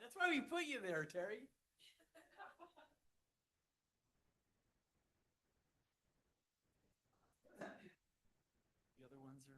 That's why we put you there, Terry. The other ones are.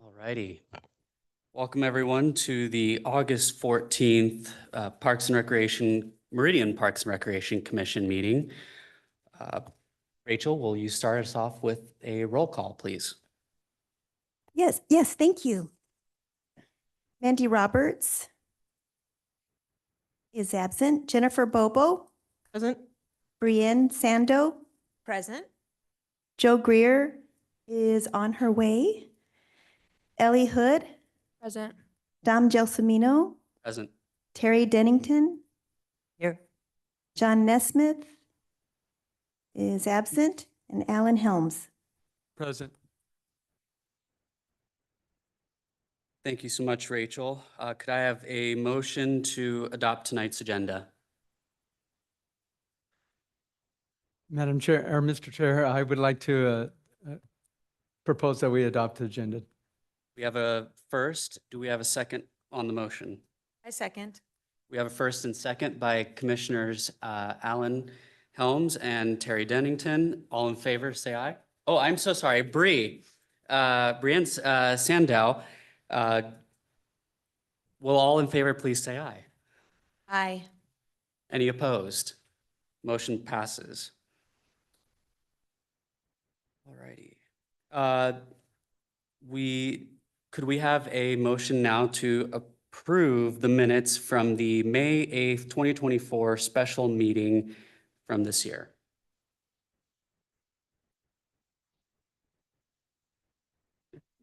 All righty. Welcome everyone to the August 14th Parks and Recreation, Meridian Parks and Recreation Commission meeting. Rachel, will you start us off with a roll call, please? Yes, thank you. Mandy Roberts is absent. Jennifer Bobo. Present. Brienne Sando. Present. Joe Greer is on her way. Ellie Hood. Present. Dom Gelsomino. Present. Terry Dennington. Here. John Nesmith is absent. And Alan Helms. Present. Thank you so much, Rachel. Could I have a motion to adopt tonight's agenda? Madam Chair, or Mr. Chair, I would like to propose that we adopt the agenda. We have a first. Do we have a second on the motion? I second. We have a first and second by Commissioners Alan Helms and Terry Dennington. All in favor, say aye. Oh, I'm so sorry. Brienne Sandow. Will all in favor please say aye? Aye. Any opposed? Motion passes. All righty. Could we have a motion now to approve the minutes from the May 8th, 2024 special meeting from this year?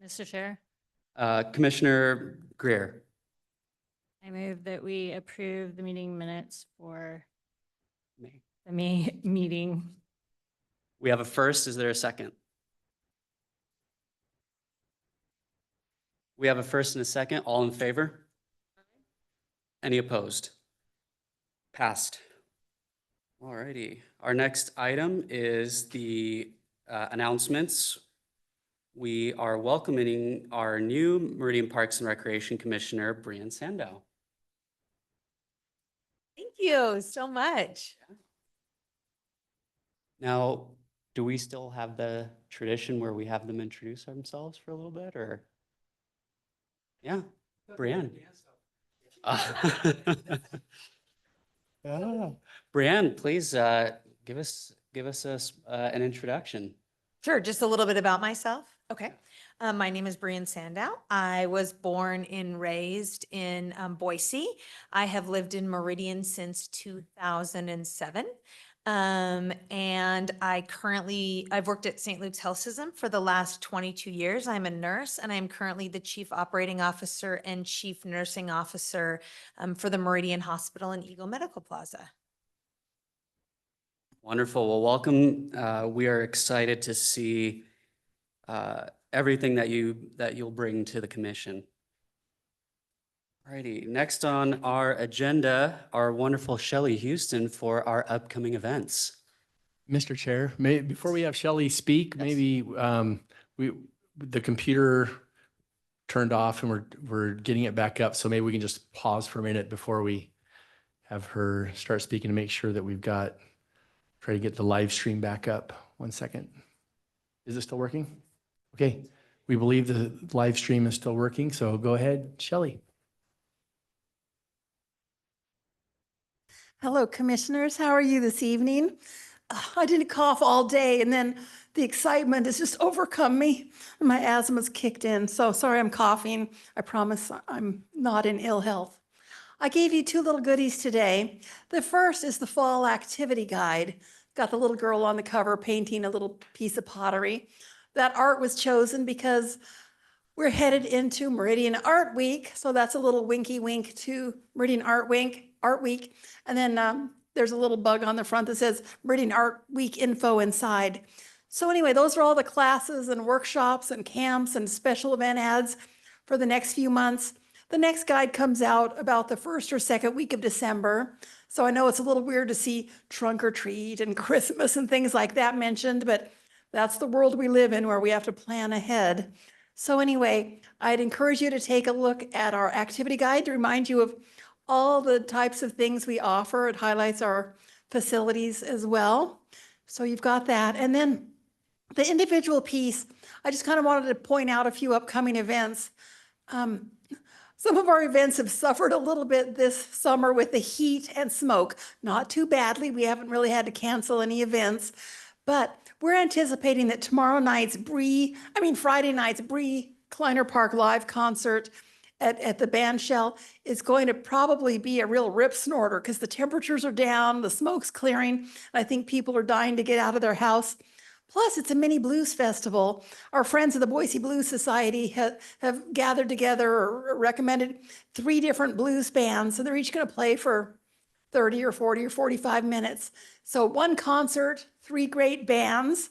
Mr. Chair, Commissioner Greer. I move that we approve the meeting minutes for May. the May meeting. We have a first. Is there a second? We have a first and a second. All in favor? Any opposed? Passed. All righty. Our next item is the announcements. We are welcoming our new Meridian Parks and Recreation Commissioner, Brienne Sandow. Thank you so much. Now, do we still have the tradition where we have them introduce themselves for a little bit, or? Yeah, Brienne. Brienne, please give us an introduction. Sure, just a little bit about myself. Okay. My name is Brienne Sandow. I was born and raised in Boise. I have lived in Meridian since 2007. And I've worked at St. Luke's Health System for the last 22 years. I'm a nurse and I'm currently the Chief Operating Officer and Chief Nursing Officer for the Meridian Hospital in Eagle Medical Plaza. Wonderful. Well, welcome. We are excited to see everything that you'll bring to the commission. Alrighty, next on our agenda, our wonderful Shelley Houston for our upcoming events. Mr. Chair, before we have Shelley speak, Yes. maybe the computer turned off and we're getting it back up. So maybe we can just pause for a minute before we have her start speaking to make sure that try to get the live stream back up. 1 second. Is it still working? Okay. We believe the live stream is still working. So go ahead, Shelley. Hello, commissioners. How are you this evening? I didn't cough all day, and then the excitement has just overcome me. My asthma's kicked in, so sorry I'm coughing. I promise I'm not in ill health. I gave you two little goodies today. The first is the fall activity guide. Got the little girl on the cover painting a little piece of pottery. That art was chosen because we're headed into Meridian Art Week, so that's a little winky wink to Meridian Art Week. And then there's a little bug on the front that says Meridian Art Week info inside. So anyway, those are all the classes and workshops and camps and special event ads for the next few months. The next guide comes out about the first or second week of December. So I know it's a little weird to see trunk or treat and Christmas and things like that mentioned, but that's the world we live in where we have to plan ahead. So anyway, I'd encourage you to take a look at our activity guide to remind you of all the types of things we offer. It highlights our facilities as well. So you've got that. And then the individual piece, I just kind of wanted to point out a few upcoming events. Some of our events have suffered a little bit this summer with the heat and smoke. Not too badly. We haven't really had to cancel any events, but we're anticipating that Friday night's Bree Kleiner Park live concert at the band shell is going to probably be a real rip snorter because the temperatures are down, the smoke's clearing, and I think people are dying to get out of their house. Plus, it's a mini blues festival. Our friends of the Boise Blues Society have gathered together or recommended 3 different blues bands, and they're each going to play for 30 or 40 or 45 minutes. So 1 concert, 3 great bands.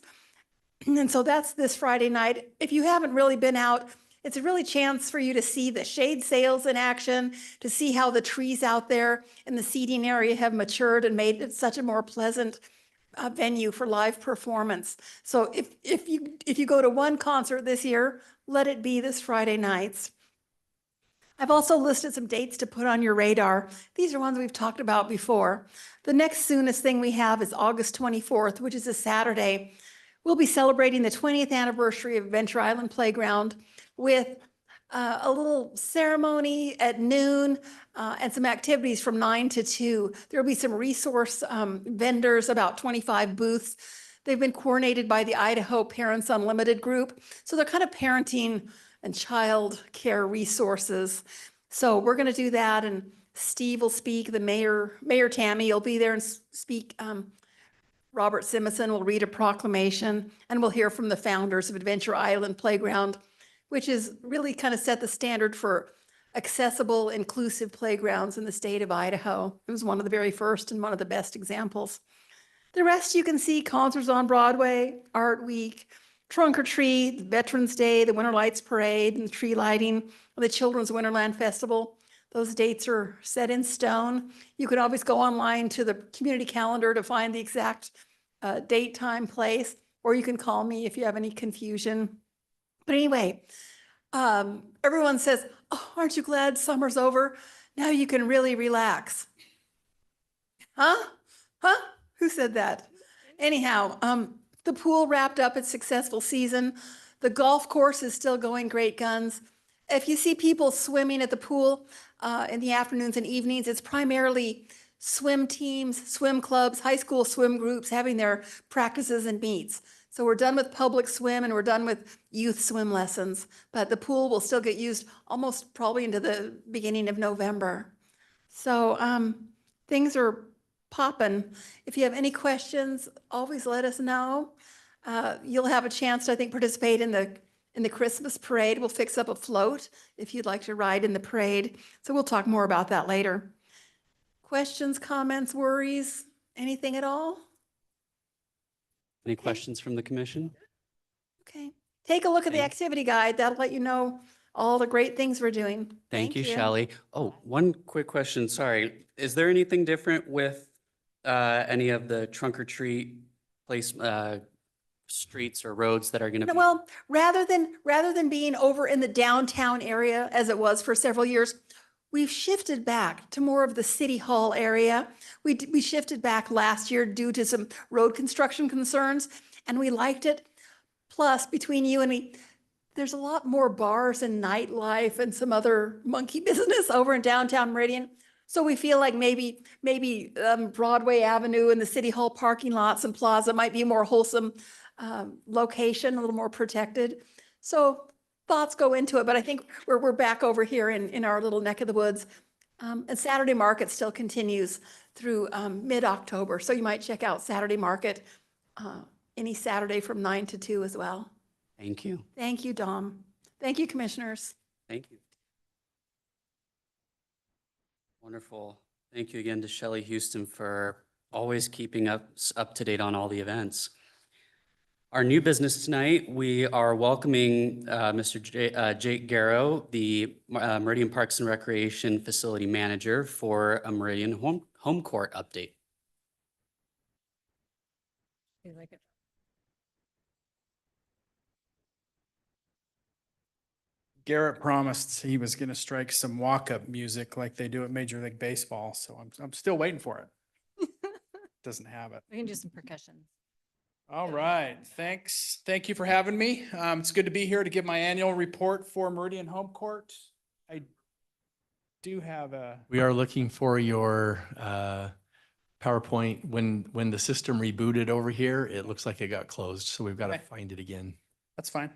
And so that's this Friday night. If you haven't really been out, it's a really chance for you to see the shade sails in action, to see how the trees out there in the seating area have matured and made it such a more pleasant venue for live performance. So if you go to 1 concert this year, let it be this Friday nights. I've also listed some dates to put on your radar. These are ones we've talked about before. The next soonest thing we have is August 24th, which is a Saturday. We'll be celebrating the 20th anniversary of Adventure Island Playground with a little ceremony at noon and some activities from 9 to 2. There'll be some resource vendors, about 25 booths. They've been coordinated by the Idaho Parents Unlimited group. So they're kind of parenting and child care resources. So we're going to do that, and Steve will speak. The Mayor Tammy will be there and speak. Robert Simison will read a proclamation, and we'll hear from the founders of Adventure Island Playground, which is really kind of set the standard for accessible, inclusive playgrounds in the state of Idaho. It was one of the very first and one of the best examples. The rest you can see: concerts on Broadway, Art Week, Trunk or Treat, Veterans Day, the Winter Lights Parade, and the tree lighting, and the Children's Winterland Festival. Those dates are set in stone. You can always go online to the community calendar to find the exact date, time, place, or you can call me if you have any confusion. But anyway, everyone says, "Oh, aren't you glad summer's over? Now you can really relax." Huh? Who said that? Anyhow, the pool wrapped up its successful season. The golf course is still going great guns. If you see people swimming at the pool in the afternoons and evenings, it's primarily swim teams, swim clubs, high school swim groups having their practices and meets. So we're done with public swim and we're done with youth swim lessons, but the pool will still get used almost probably into the beginning of November. So things are popping. If you have any questions, always let us know. You'll have a chance to, I think, participate in the Christmas parade. We'll fix up a float if you'd like to ride in the parade. So we'll talk more about that later. Questions, comments, worries, anything at all? Any questions from the commission? Okay. Take a look at the Thanks. activity guide. That'll let you know all the great things we're doing. Thank you, Shelley. Oh, one quick question, sorry. Is there anything different with any of the trunk or treat place, streets or roads that are going to be? Well, rather than being over in the downtown area as it was for several years, we've shifted back to more of the city hall area. We shifted back last year due to some road construction concerns, and we liked it. Plus, between you and me, there's a lot more bars and nightlife and some other monkey business over in downtown Meridian. So we feel like maybe Broadway Avenue and the city hall parking lots and plaza might be a more wholesome location, a little more protected. So thoughts go into it, but I think we're back over here in our little neck of the woods. And Saturday Market still continues through mid-October. So you might check out Saturday Market any Saturday from 9 to 2 as well. Thank you. Thank you, Dom. Thank you, commissioners. Thank you. Wonderful. Thank you again to Shelley Houston for always keeping us up to date on all the events. Our new business tonight, we are welcoming Mr. Jake Garrow, the Meridian Parks and Recreation Facility Manager, for a Meridian home court update. You like it? Garrett promised he was going to strike some walk-up music like they do at Major League Baseball, so I'm still waiting for it. Doesn't have it. We can do some percussion. All right, thanks. Thank you for having me. It's good to be here to give my annual report for Meridian Home Court. I do have a, We are looking for your PowerPoint. When the system rebooted over here, it looks like it got closed, so we've got to Okay. find it again. that's fine.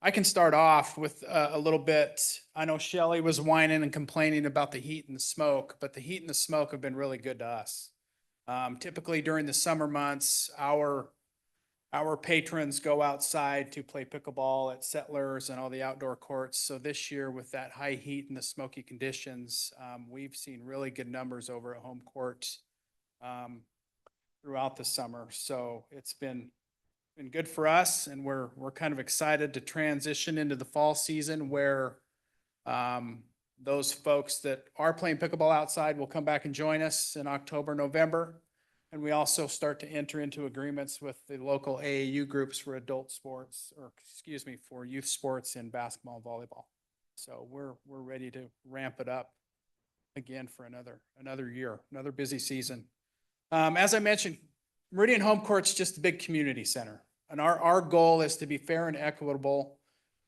I can start off with a little bit. I know Shelley was whining and complaining about the heat and the smoke, but the heat and the smoke have been really good to us. Typically during the summer months, our patrons go outside to play pickleball at Settlers and all the outdoor courts. So this year with that high heat and the smoky conditions, we've seen really good numbers over at home court throughout the summer. So it's been good for us, and we're kind of excited to transition into the fall season where those folks that are playing pickleball outside will come back and join us in October, November. And we also start to enter into agreements with the local AAU groups for adult sports, or excuse me, for youth sports in basketball and volleyball. So we're ready to ramp it up again for another year, another busy season. As I mentioned, Meridian Home Court's just a big community center. And our goal is to be fair and equitable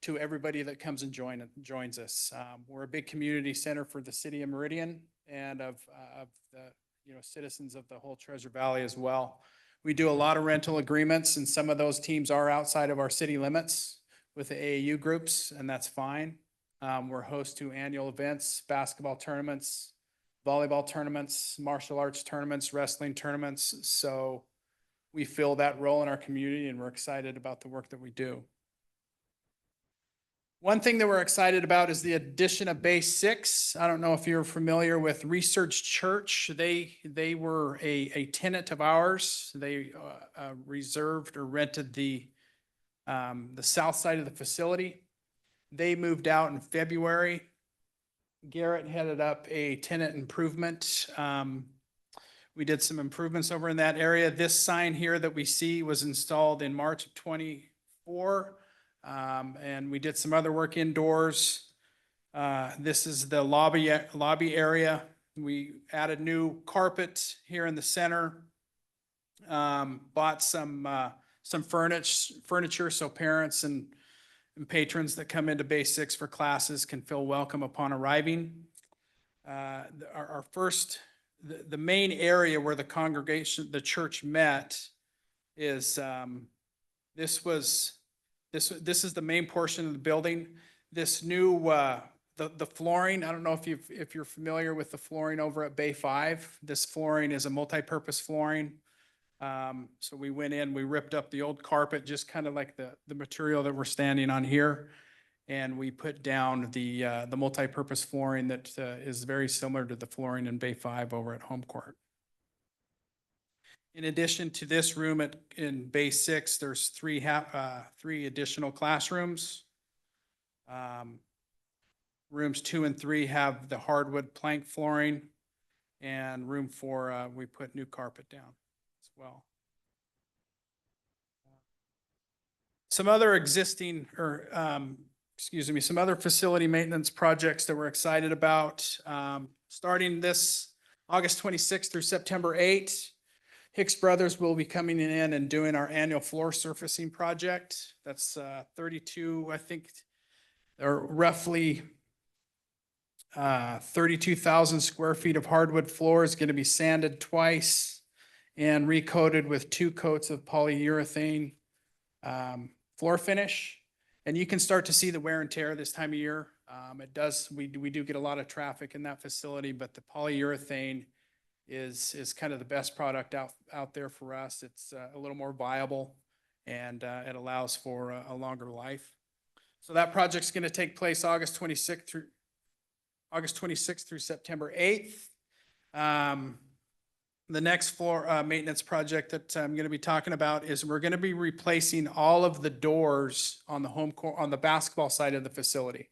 to everybody that comes and joins us. We're a big community center for the city of Meridian and of the citizens of the whole Treasure Valley as well. We do a lot of rental agreements, and some of those teams are outside of our city limits with the AAU groups, and that's fine. We're host to annual events, basketball tournaments, volleyball tournaments, martial arts tournaments, wrestling tournaments. So we fill that role in our community, and we're excited about the work that we do. One thing that we're excited about is the addition of Base 6. I don't know if you're familiar with Research Church. They were a tenant of ours. They reserved or rented the south side of the facility. They moved out in February. Garrett headed up a tenant improvement. We did some improvements over in that area. This sign here that we see was installed in March of 24. And we did some other work indoors. This is the lobby area. We added new carpet here in the center. Bought some furniture so parents and patrons that come into Base 6 for classes can feel welcome upon arriving. The main area where the church met is this is the main portion of the building. This new the flooring, I don't know if you're familiar with the flooring over at Bay 5. This flooring is a multi-purpose flooring. So we went in, we ripped up the old carpet, just kind of like the material that we're standing on here. And we put down the multi-purpose flooring that is very similar to the flooring in Bay 5 over at home court. In addition to this room in Bay 6, there's three additional classrooms. Rooms 2 and 3 have the hardwood plank flooring, and room 4, we put new carpet down as well. Some other some other facility maintenance projects that we're excited about. Starting this August 26th through September 8th, Hicks Brothers will be coming in and doing our annual floor surfacing project. That's 32, I think, or roughly 32,000 square feet of hardwood floor is going to be sanded twice and recoated with 2 coats of polyurethane floor finish. And you can start to see the wear and tear this time of year. We do get a lot of traffic in that facility, but the polyurethane is kind of the best product out there for us. It's a little more viable, and it allows for a longer life. So that project's going to take place August 26th through September 8th. the next floor maintenance project that I'm going to be talking about is we're going to be replacing all of the doors on the home court, on the basketball side of the facility.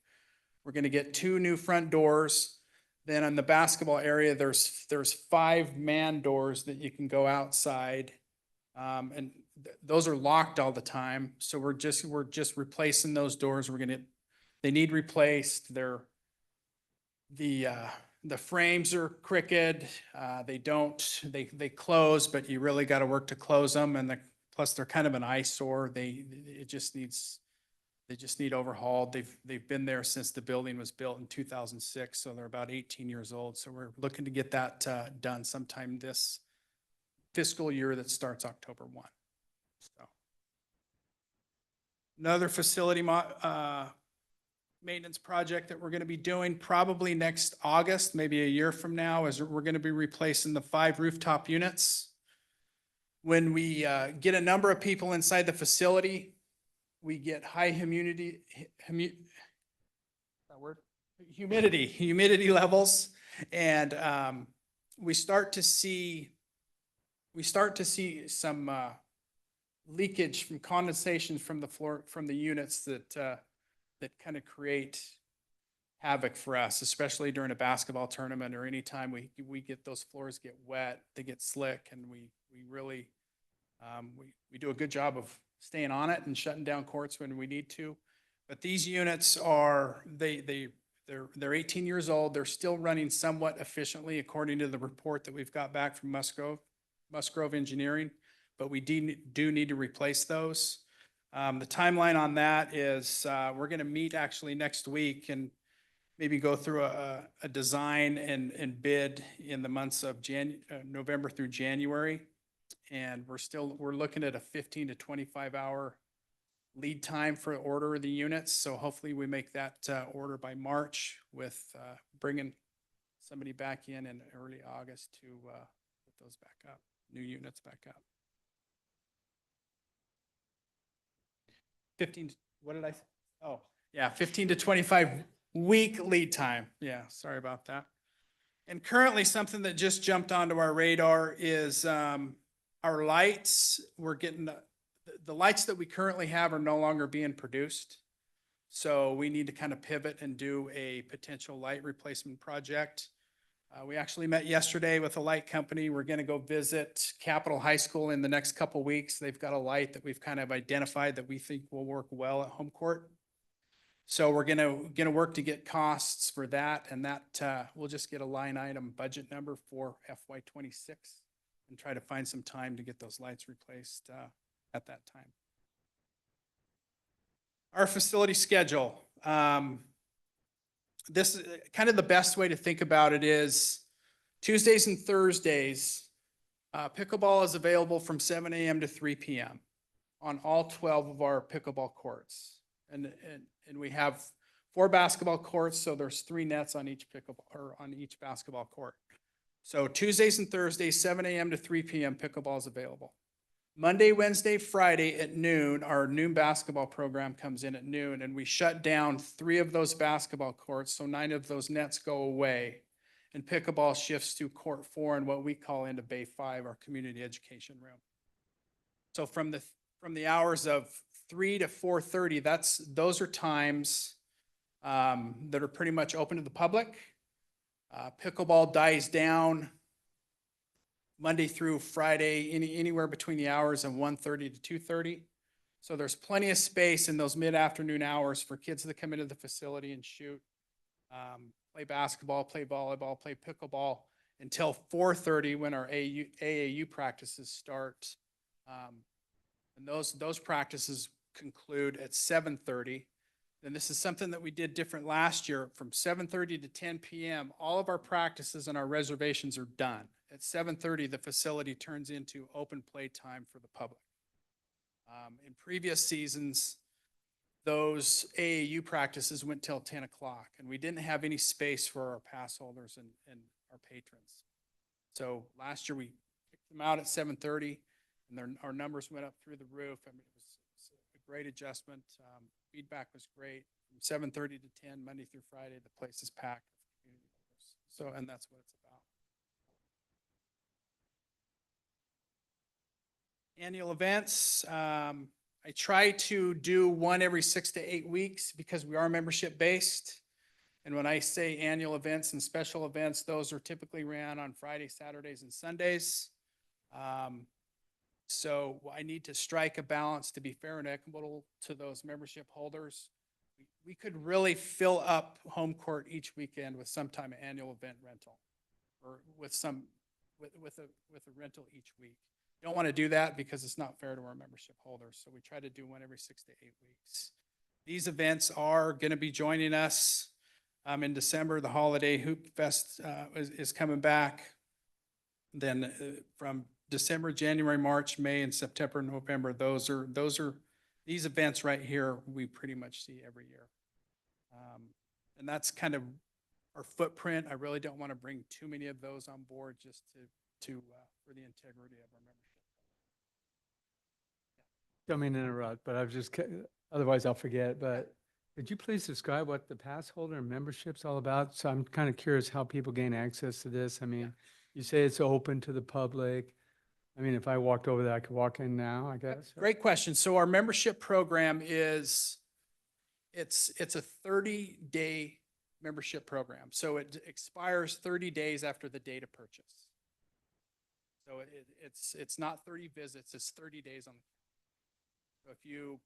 We're going to get 2 new front doors. Then on the basketball area, there's 5 man doors that you can go outside. And those are locked all the time. So we're just replacing those doors. They need replaced. The frames are crooked. They close, but you really got to work to close them. And plus they're kind of an eyesore. They just need overhauled. They've been there since the building was built in 2006. So they're about 18 years old. So we're looking to get that done sometime this fiscal year that starts October 1. So another facility maintenance project that we're going to be doing probably next August, maybe a year from now, is we're going to be replacing the 5 rooftop units. When we get a number of people inside the facility, we get high humidity levels, and we start to see some leakage from condensation from the floor, from the units that kind of create havoc for us, especially during a basketball tournament or anytime we get those floors get wet, they get slick, and we really we do a good job of staying on it and shutting down courts when we need to. But these units are, they're 18 years old. They're still running somewhat efficiently according to the report that we've got back from Musgrove Engineering, but we do need to replace those. The timeline on that is we're going to meet actually next week and maybe go through a design and bid in the months of November through January. And we're looking at a 15 to 25 hour lead time for order of the units. So hopefully we make that order by March with bringing somebody back in early August to put those back up, new units back up. 15, what did I say? Oh, yeah, 15 to 25 week lead time. Yeah, sorry about that. And currently something that just jumped onto our radar is our lights. We're getting the lights that we currently have are no longer being produced. So we need to kind of pivot and do a potential light replacement project. We actually met yesterday with a light company. We're going to go visit Capitol High School in the next couple weeks. They've got a light that we've kind of identified that we think will work well at home court. So we're going to work to get costs for that, and that we'll just get a line item budget number for FY26 and try to find some time to get those lights replaced at that time. Our facility schedule. This is kind of the best way to think about it is Tuesdays and Thursdays, pickleball is available from 7 a.m. to 3 p.m. on all 12 of our pickleball courts. And we have 4 basketball courts, so there's 3 nets on each basketball court. So Tuesdays and Thursdays, 7 a.m. to 3 p.m. pickleball is available. Monday, Wednesday, Friday at noon, our noon basketball program comes in at noon, and we shut down 3 of those basketball courts, so 9 of those nets go away, and pickleball shifts to court 4 and what we call into bay 5, our community education room. So from the hours of 3 to 4:30, those are times that are pretty much open to the public. Pickleball dies down Monday through Friday, anywhere between the hours of 1:30 to 2:30. So there's plenty of space in those mid-afternoon hours for kids that come into the facility and shoot, play basketball, play volleyball, play pickleball until 4:30 when our AAU practices start. And those practices conclude at 7:30. And this is something that we did different last year. From 7:30 to 10 p.m., all of our practices and our reservations are done. At 7:30, the facility turns into open play time for the public. In previous seasons, those AAU practices went till 10 o'clock, and we didn't have any space for our pass holders and our patrons. So last year, we kicked them out at 7:30, and our numbers went up through the roof. I mean, it was a great adjustment. Feedback was great. From 7:30 to 10, Monday through Friday, the place is packed with community members. So, and that's what it's about. Annual events, I try to do one every 6 to 8 weeks because we are membership based. And when I say annual events and special events, those are typically ran on Fridays, Saturdays, and Sundays. So I need to strike a balance to be fair and equitable to those membership holders. We could really fill up home court each weekend with some time annual event rental or with a rental each week. Don't want to do that because it's not fair to our membership holders. So we try to do one every 6 to 8 weeks. These events are going to be joining us in December. The Holiday Hoop Fest is coming back. Then from December, January, March, May, and September, November, these events right here, we pretty much see every year. And that's kind of our footprint. I really don't want to bring too many of those on board just for the integrity of our membership. Don't mean to interrupt, but I've just, otherwise I'll forget, but could you please describe what the pass holder and membership's all about? So I'm kind of curious how people gain access to this. I mean, you say it's open to the public. I mean, if I walked over there, I could walk in now, I guess. Great question. So our membership program it's a 30-day membership program. So it expires 30 days after the date of purchase. So it's not 30 visits, it's 30 days on the. So if you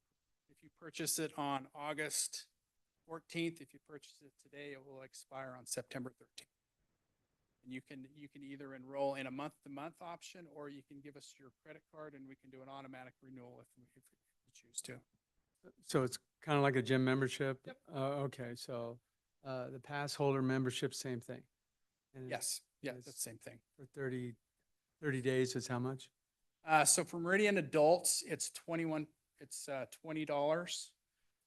purchase it on August 14th, if you purchase it today, it will expire on September 13th. And you can either enroll in a month-to-month option, or you can give us your credit card and we can do an automatic renewal if you choose to. So it's kind of like a gym membership? Yep. Okay, so the pass holder membership, same thing? And Yes, yeah, it's- that's the same thing. For 30 days is how much? So for Meridian adults, it's $20.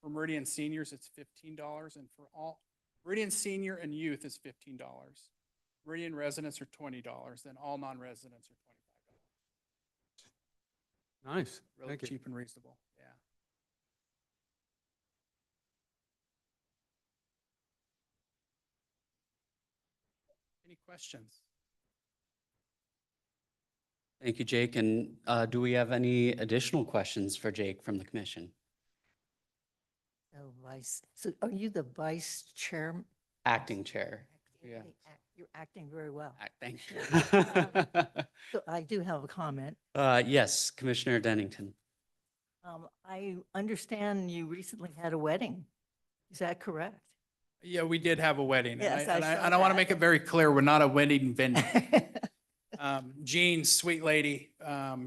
For Meridian seniors, it's $15. And for all Meridian senior and youth is $15. Meridian residents are $20. Then all non-residents are $25. Nice, Really thank you. cheap and reasonable, yeah. Any questions? Thank you, Jake. And do we have any additional questions for Jake from the commission? Oh, so are you the vice chair? Acting chair. Yeah. You're acting very well. Thank Appreciate you. So I do have a comment. Yes, Commissioner Dennington. I understand you recently had a wedding. Is that correct? Yeah, we did have a wedding. Yes, I saw And I want to that. make it very clear, we're not a wedding venue. Jean, sweet lady,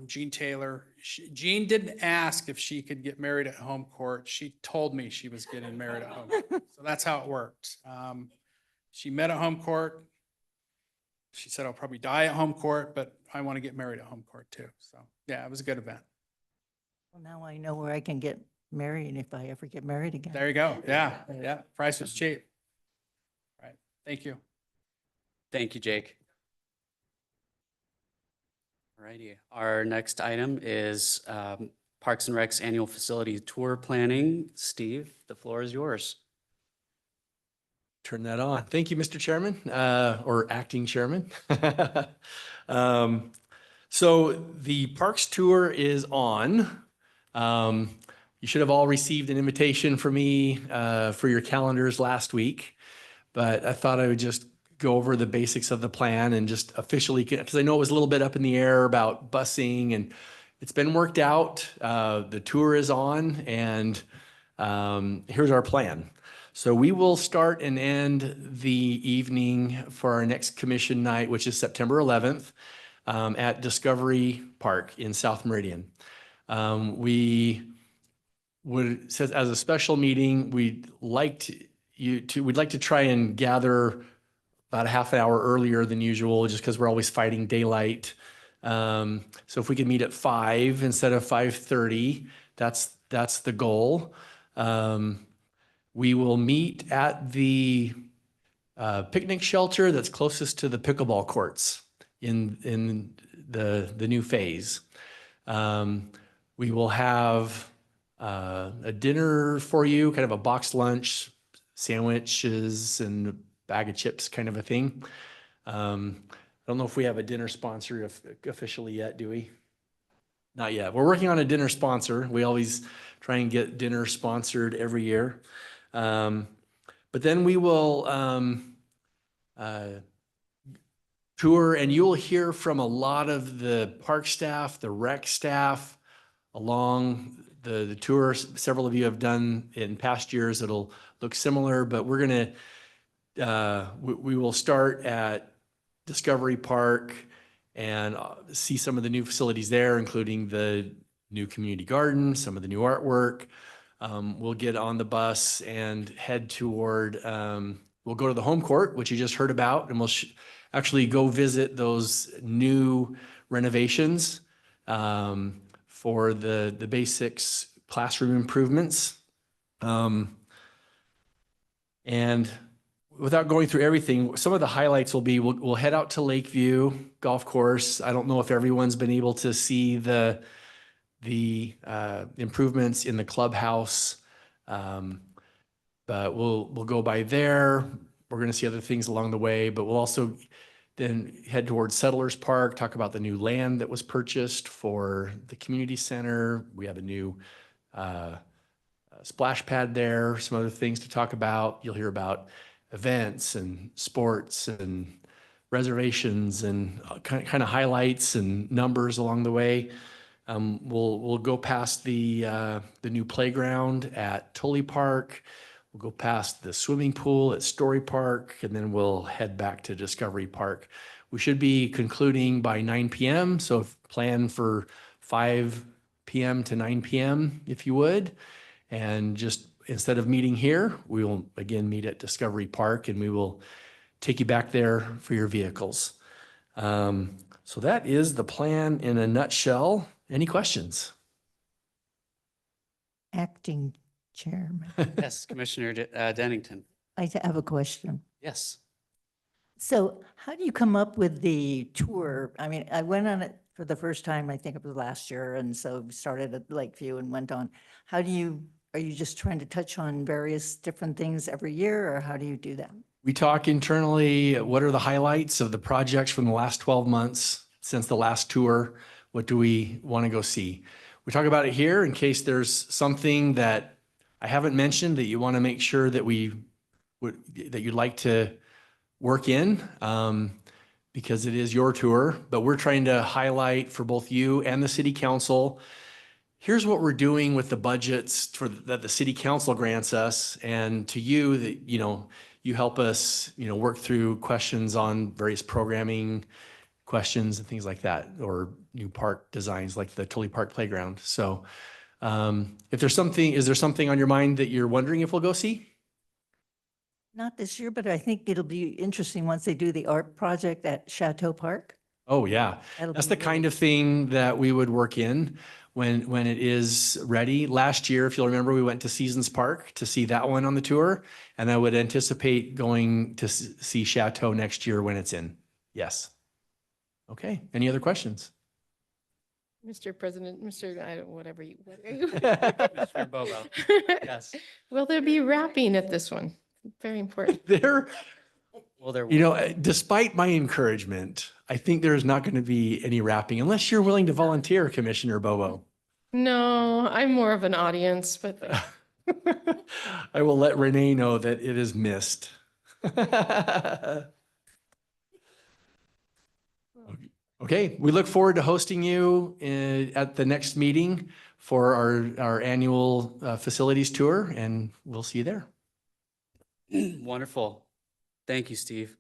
Jean Taylor. Jean didn't ask if she could get married at home court. She told me she was getting married at home court. So that's how it worked. She met at home court. She said, I'll probably die at home court, but I want to get married at home court too. So yeah, it was a good event. Well, now I know where I can get married if I ever get married again. There you go. Yeah, yeah. Price was cheap. Right. Thank you. Thank you, Jake. Alrighty, our next item is Parks and Rec's annual facility tour planning. Steve, the floor is yours. Turn that on. Thank you, Mr. Chairman, or acting chairman. So the Parks Tour is on. You should have all received an invitation from me for your calendars last week, but I thought I would just go over the basics of the plan and just officially, because I know it was a little bit up in the air about busing, and it's been worked out. The tour is on, and here's our plan. So we will start and end the evening for our next commission night, which is September 11th, at Discovery Park in South Meridian. Says as a special meeting, we'd like to try and gather about a half an hour earlier than usual, just because we're always fighting daylight. So if we could meet at 5 instead of 5:30, that's the goal. We will meet at the picnic shelter that's closest to the pickleball courts in the new phase. We will have a dinner for you, kind of a boxed lunch, sandwiches and a bag of chips kind of a thing. I don't know if we have a dinner sponsor officially yet, do we? Not yet. We're working on a dinner sponsor. We always try and get dinner sponsored every year. But then we will tour, and you'll hear from a lot of the park staff, the rec staff along the tour. Several of you have done it in past years. It'll look similar, but we're gonna we will start at Discovery Park and see some of the new facilities there, including the new community garden, some of the new artwork. We'll get on the bus and head toward, we'll go to the home court, which you just heard about, and we'll actually go visit those new renovations for the basics classroom improvements. And without going through everything, some of the highlights will be, we'll head out to Lakeview Golf Course. I don't know if everyone's been able to see the improvements in the clubhouse, but we'll go by there. We're going to see other things along the way, but we'll also then head towards Settlers Park, talk about the new land that was purchased for the community center. We have a new splash pad there, some other things to talk about. You'll hear about events and sports and reservations and kind of highlights and numbers along the way. We'll go past the new playground at Tully Park. We'll go past the swimming pool at Story Park, and then we'll head back to Discovery Park. We should be concluding by 9 p.m. So plan for 5 p.m. to 9 p.m. if you would. And just instead of meeting here, we will again meet at Discovery Park, and we will take you back there for your vehicles. So that is the plan in a nutshell. Any questions? Acting Chairman, Yes, Commissioner Dennington. I have a question. Yes. So how do you come up with the tour? I mean, I went on it for the first time, I think it was last year, and so started at Lakeview and went on. Are you just trying to touch on various different things every year, or how do you do that? We talk internally, what are the highlights of the projects from the last 12 months since the last tour? What do we want to go see? We talk about it here in case there's something that I haven't mentioned that you want to make sure that that you'd like to work in, because it is your tour, but we're trying to highlight for both you and the city council. Here's what we're doing with the budgets that the city council grants us, and to you that, you help us, work through questions on various programming questions and things like that, or new park designs like the Tully Park Playground. So is there something on your mind that you're wondering if we'll go see? Not this year, but I think it'll be interesting once they do the art project at Chateau Park. Oh, yeah. That'll That's be the kind really- of thing that we would work in when it is ready. Last year, if you'll remember, we went to Seasons Park to see that one on the tour, and I would anticipate going to see Chateau next year when it's in. Yes. Okay. Any other questions? Mr. President, whatever you. Commissioner Bobo. Yes. Will there be rapping at this one? Very important. Well, there. Despite my encouragement, I think there's not going to be any rapping unless you're willing to volunteer, Commissioner Bobo. No, I'm more of an audience, but I will let Renee know that it is missed. Okay, we look forward to hosting you at the next meeting for our annual facilities tour, and we'll see you there. Wonderful. Thank you, Steve.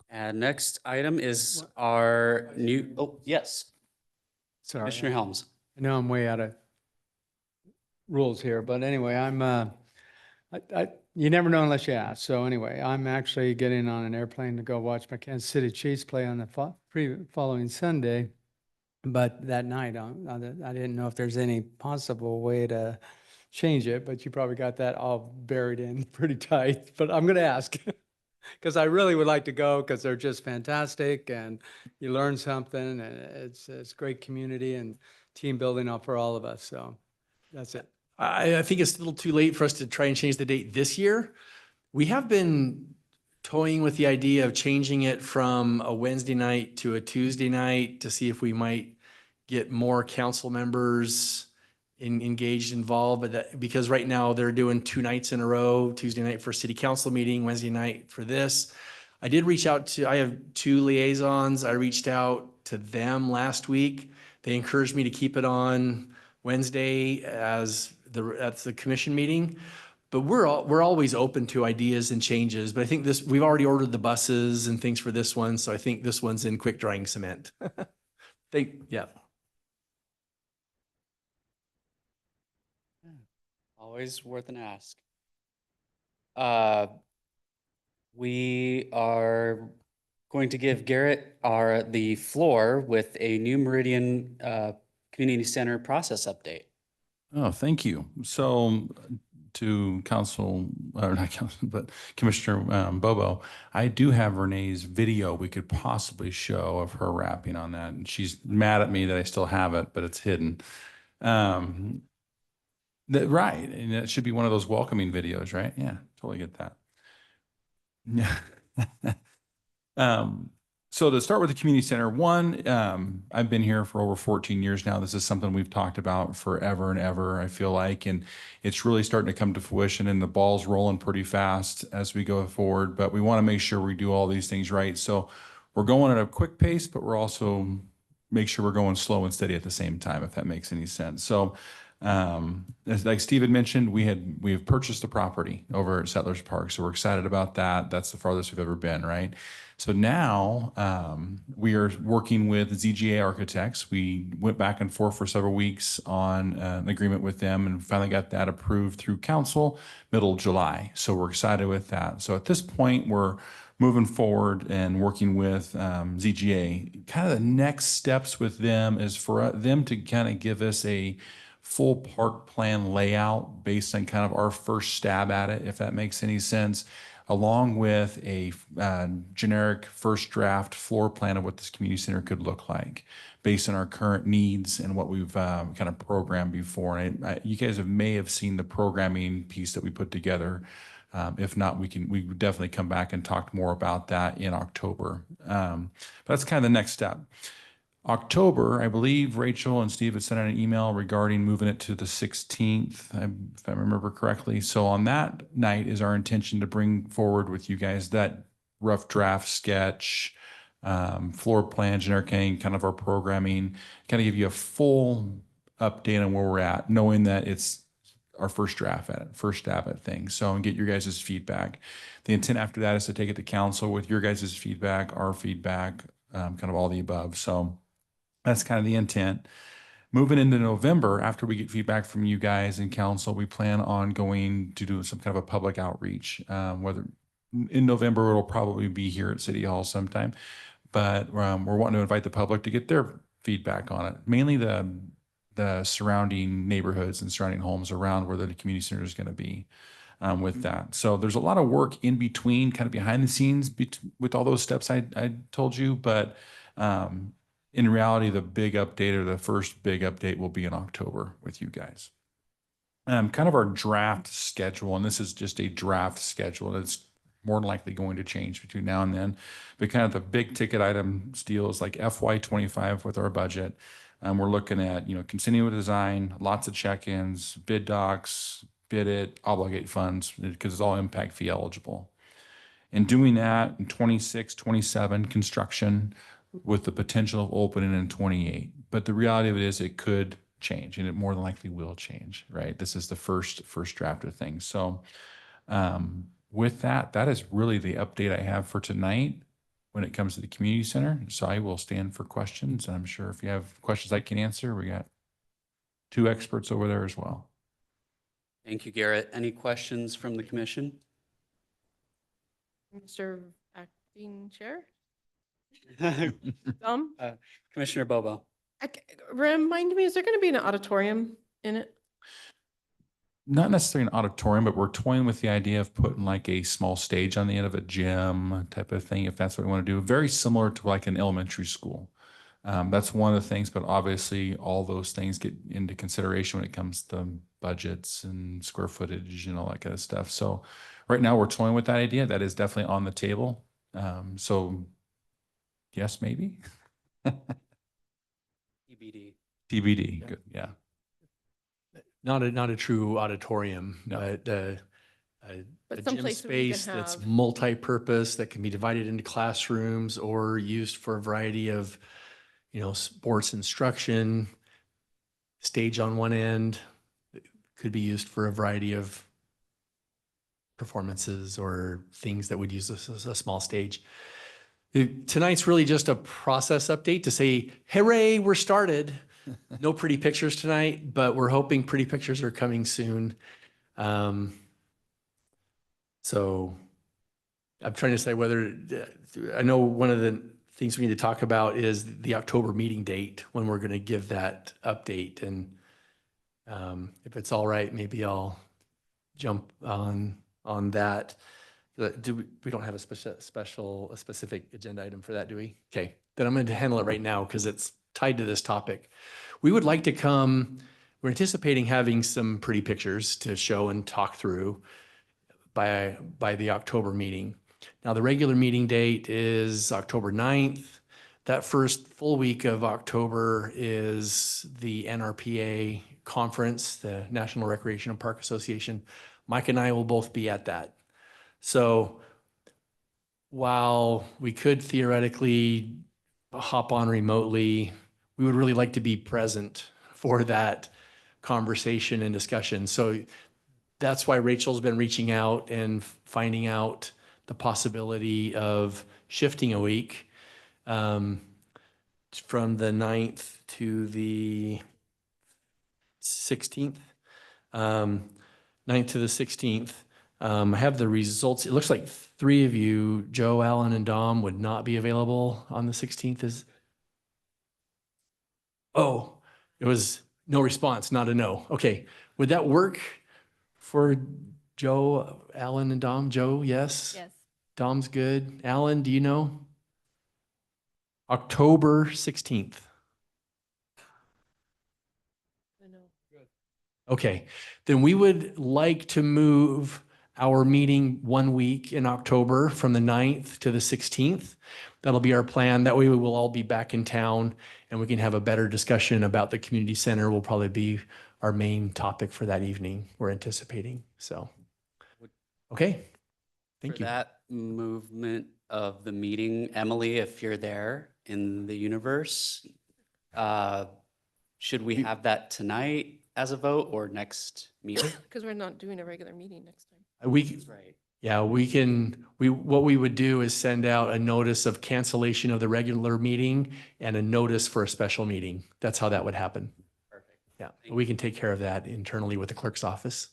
And next item is our yes, Sorry. Commissioner Helms. I know I'm way out of rules here, but anyway, you never know unless you ask. So anyway, I'm actually getting on an airplane to go watch my Kansas City Chiefs play on the following Sunday. But that night, I didn't know if there's any possible way to change it, but you probably got that all buried in pretty tight. But I'm going to ask because I really would like to go because they're just fantastic and you learn something, and it's great community and team building up for all of us. So that's it. I think it's a little too late for us to try and change the date this year. We have been toying with the idea of changing it from a Wednesday night to a Tuesday night to see if we might get more council members engaged, involved, but that, because right now they're doing 2 nights in a row, Tuesday night for city council meeting, Wednesday night for this. I did reach out to, I have 2 liaisons. I reached out to them last week. They encouraged me to keep it on Wednesday as that's the commission meeting. But we're always open to ideas and changes. But I think we've already ordered the buses and things for this one. So I think this one's in quick drying cement. Yeah. Always worth an ask. We are going to give Garrett the floor with a new Meridian Community Center process update. Oh, thank you. So to council, or not council, but Commissioner Bobo, I do have Renee's video we could possibly show of her rapping on that. And she's mad at me that I still have it, but it's hidden. Right. And it should be one of those welcoming videos, right? Yeah, totally get that. Yeah. So to start with the community center, I've been here for over 14 years now. This is something we've talked about forever and ever, I feel like, and it's really starting to come to fruition and the ball's rolling pretty fast as we go forward, but we want to make sure we do all these things right. So we're going at a quick pace, but we're also make sure we're going slow and steady at the same time, if that makes any sense. So as like Steve had mentioned, we have purchased a property over at Settlers Park. So we're excited about that. That's the farthest we've ever been, right? So now we are working with ZGA Architects. We went back and forth for several weeks on an agreement with them and finally got that approved through council middle of July. So we're excited with that. So at this point, we're moving forward and working with ZGA. Kind of the next steps with them is for them to kind of give us a full park plan layout based on kind of our first stab at it, if that makes any sense, along with a generic first draft floor plan of what this community center could look like based on our current needs and what we've kind of programmed before. And you guys may have seen the programming piece that we put together. If not, we definitely come back and talk more about that in October. But that's kind of the next step. October, I believe Rachel and Steve had sent out an email regarding moving it to the 16th, if I remember correctly. So on that night is our intention to bring forward with you guys that rough draft sketch, floor plan, generic kind of our programming, kind of give you a full update on where we're at, knowing that it's our first stab at things. So and get your guys' feedback. The intent after that is to take it to council with your guys' feedback, our feedback, kind of all the above. So that's kind of the intent. Moving into November, after we get feedback from you guys and council, we plan on going to do some kind of a public outreach. Whether in November, it'll probably be here at City Hall sometime, but we're wanting to invite the public to get their feedback on it. Mainly the surrounding neighborhoods and surrounding homes around where the community center is going to be with that. So there's a lot of work in between, kind of behind the scenes with all those steps I told you, but in reality, the big update or the first big update will be in October with you guys. Kind of our draft schedule, and this is just a draft schedule. It's more than likely going to change between now and then. But kind of the big ticket item deals like FY25 with our budget. We're looking at, continuing with design, lots of check-ins, bid docs, bid it, obligate funds, because it's all impact fee eligible. And doing that in 26, 27, construction, with the potential of opening in 28. But the reality of it is it could change, and it more than likely will change, right? This is the first draft of things. So with that is really the update I have for tonight when it comes to the community center. So I will stand for questions. I'm sure if you have questions I can answer, we got 2 experts over there as well. Thank you, Garrett. Any questions from the commission? Mr. Acting Chair? Commissioner Bobo. Remind me, is there going to be an auditorium in it? Not necessarily an auditorium, but we're toying with the idea of putting like a small stage on the end of a gym type of thing, if that's what we want to do. Very similar to like an elementary school. That's one of the things, but obviously all those things get into consideration when it comes to budgets and square footage and all that kind of stuff. So right now we're toying with that idea. That is definitely on the table. So yes, maybe. EBD. TBD. Yeah. Good. Yeah. Not a true auditorium, No. but a But gym someplace where you can space that's have- multi-purpose, that can be divided into classrooms or used for a variety of, sports instruction. Stage on one end, it could be used for a variety of performances or things that would use a small stage. Tonight's really just a process update to say, hooray, we're started. No pretty pictures tonight, but we're hoping pretty pictures are coming soon. So I'm trying to say whether, I know one of the things we need to talk about is the October meeting date when we're going to give that update. And if it's all right, maybe I'll jump on that. We don't have a specific agenda item for that, do we? Okay, then I'm going to handle it right now because it's tied to this topic. We would like to come, we're anticipating having some pretty pictures to show and talk through by the October meeting. Now, the regular meeting date is October 9th. That first full week of October is the NRPA conference, the National Recreation and Park Association. Mike and I will both be at that. So while we could theoretically hop on remotely, we would really like to be present for that conversation and discussion. So that's why Rachel's been reaching out and finding out the possibility of shifting a week from the 9th to the 16th. 9th to the 16th. I have the results. It looks like 3 of you, Joe, Alan, and Dom, would not be available on the 16th. Oh, it was no response, not a no. Okay. Would that work for Joe, Alan, and Dom? Joe, yes? Yes. Dom's good. Alan, do you know? October 16th. Okay, then we would like to move our meeting 1 week in October from the 9th to the 16th. That'll be our plan. That way we will all be back in town and we can have a better discussion about the community center. Will probably be our main topic for that evening, we're anticipating. So, okay, thank For you. that movement of the meeting, Emily, if you're there in the universe, should we have that tonight as a vote or next meeting? Because we're not doing a regular meeting next time. We, Right. yeah, what we would do is send out a notice of cancellation of the regular meeting and a notice for a special meeting. That's how that would happen. Perfect. Yeah, Thank we can take care of that internally with the clerk's office.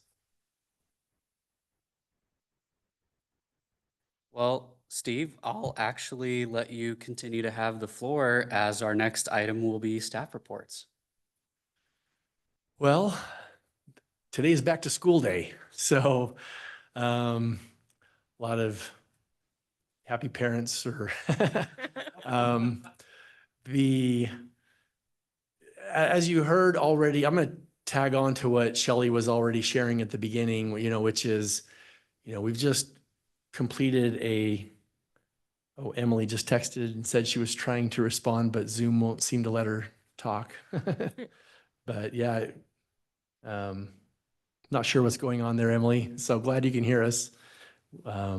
Well, Steve, I'll actually let you continue to have the floor as our next item will be staff reports. Well, today is back to school day, so a lot of happy parents or as you heard already, I'm going to tag on to what Shelley was already sharing at the beginning, which is, we've just completed Emily just texted and said she was trying to respond, but Zoom won't seem to let her talk. But yeah, not sure what's going on there, Emily. So glad you can hear us. Where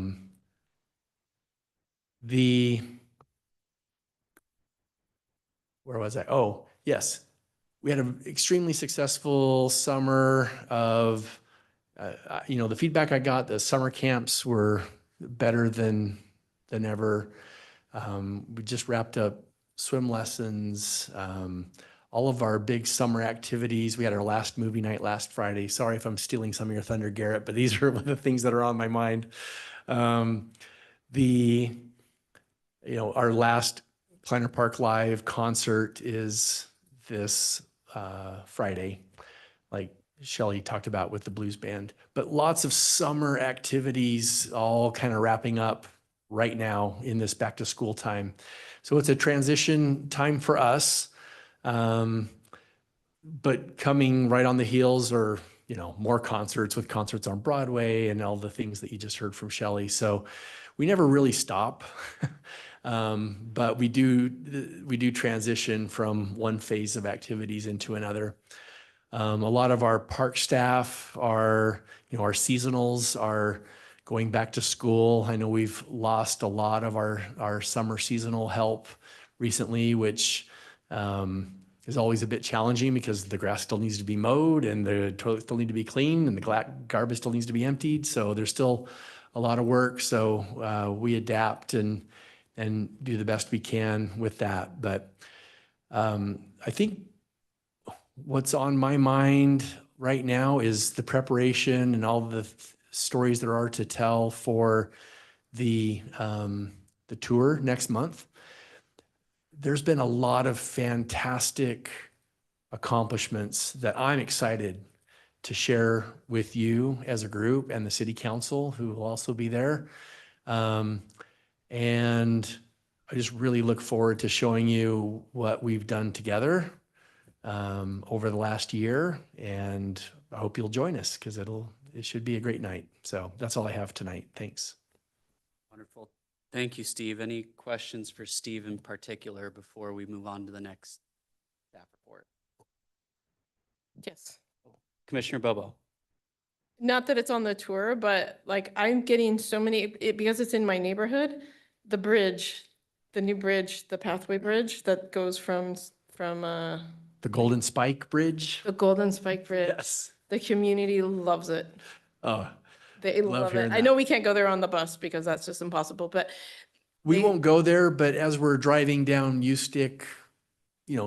was I? Oh, yes. We had an extremely successful summer of, the feedback I got, the summer camps were better than ever. We just wrapped up swim lessons, all of our big summer activities. We had our last movie night last Friday. Sorry if I'm stealing some of your thunder, Garrett, but these are the things that are on my mind. Our last Planter Park Live concert is this Friday, like Shelley talked about with the blues band, but lots of summer activities all kind of wrapping up right now in this back to school time. So it's a transition time for us. But coming right on the heels are, more concerts with concerts on Broadway and all the things that you just heard from Shelley. So we never really stop. But we do transition from one phase of activities into another. A lot of our park staff are, our seasonals are going back to school. I know we've lost a lot of our summer seasonal help recently, which is always a bit challenging because the grass still needs to be mowed and the toilets still need to be cleaned and the garbage still needs to be emptied. So there's still a lot of work. So we adapt and do the best we can with that. But I think what's on my mind right now is the preparation and all the stories there are to tell for the tour next month. There's been a lot of fantastic accomplishments that I'm excited to share with you as a group and the city council who will also be there. And I just really look forward to showing you what we've done together over the last year. And I hope you'll join us because it should be a great night. So that's all I have tonight. Thanks. Wonderful. Thank you, Steve. Any questions for Steve in particular before we move on to the next staff report? Yes. Commissioner Bobo. Not that it's on the tour, but like I'm getting so many, because it's in my neighborhood, the bridge, the new bridge, the pathway bridge that goes from The Golden Spike Bridge. the Golden Spike Bridge. Yes. The community loves it. Oh, They Love love it. hearing I that. know we can't go there on the bus because that's just impossible, but we They- won't go there, but as we're driving down Ustick,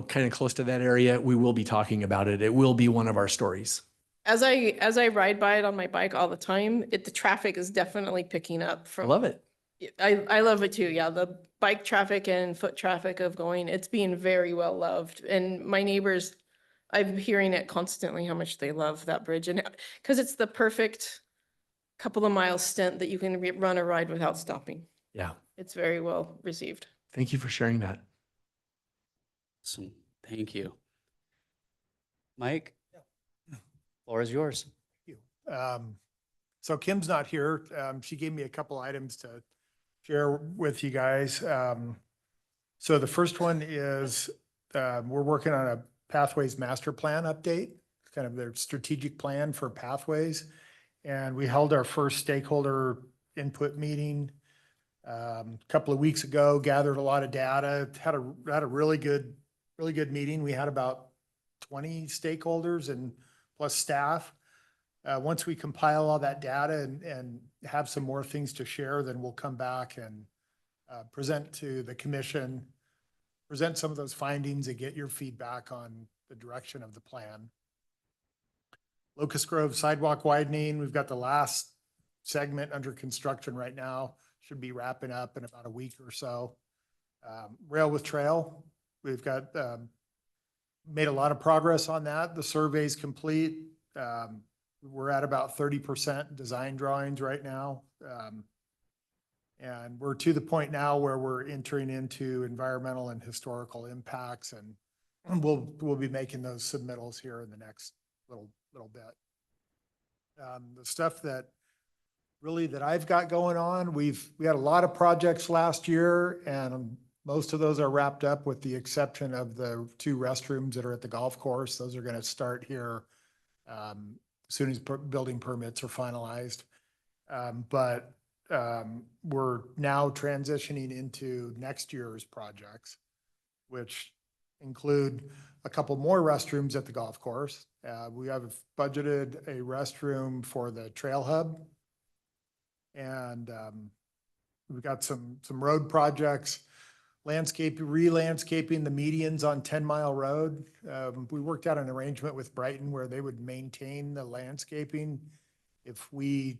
kind of close to that area, we will be talking about it. It will be one of our stories. as I ride by it on my bike all the time, the traffic is definitely picking up I from. love it. I love it too. Yeah, the bike traffic and foot traffic of going, it's being very well loved. And my neighbors, I'm hearing it constantly how much they love that bridge, and because it's the perfect couple of miles stint that you can run a ride without stopping. Yeah. It's very well received. Thank you for sharing that. Awesome. Thank you. Mike? Floor is yours. you. So Kim's not here. She gave me a couple items to share with you guys. So the first one is, we're working on a Pathways Master Plan update, kind of their strategic plan for pathways. And we held our first stakeholder input meeting a couple of weeks ago, gathered a lot of data, had a really good meeting. We had about 20 stakeholders and plus staff. Once we compile all that data and have some more things to share, then we'll come back and present to the commission, present some of those findings and get your feedback on the direction of the plan. Locust Grove sidewalk widening, we've got the last segment under construction right now, should be wrapping up in about a week or so. Rail with Trail, we've got made a lot of progress on that. The survey's complete. We're at about 30% design drawings right now. And we're to the point now where we're entering into environmental and historical impacts, and we'll be making those submittals here in the next little bit. The stuff that I've got going on, we had a lot of projects last year, and most of those are wrapped up with the exception of the 2 restrooms that are at the golf course. Those are going to start here as soon as building permits are finalized. But we're now transitioning into next year's projects, which include a couple more restrooms at the golf course. We have budgeted a restroom for the trail hub. And we've got some road projects, re-landscaping the medians on 10 Mile Road. We worked out an arrangement with Brighton where they would maintain the landscaping. If we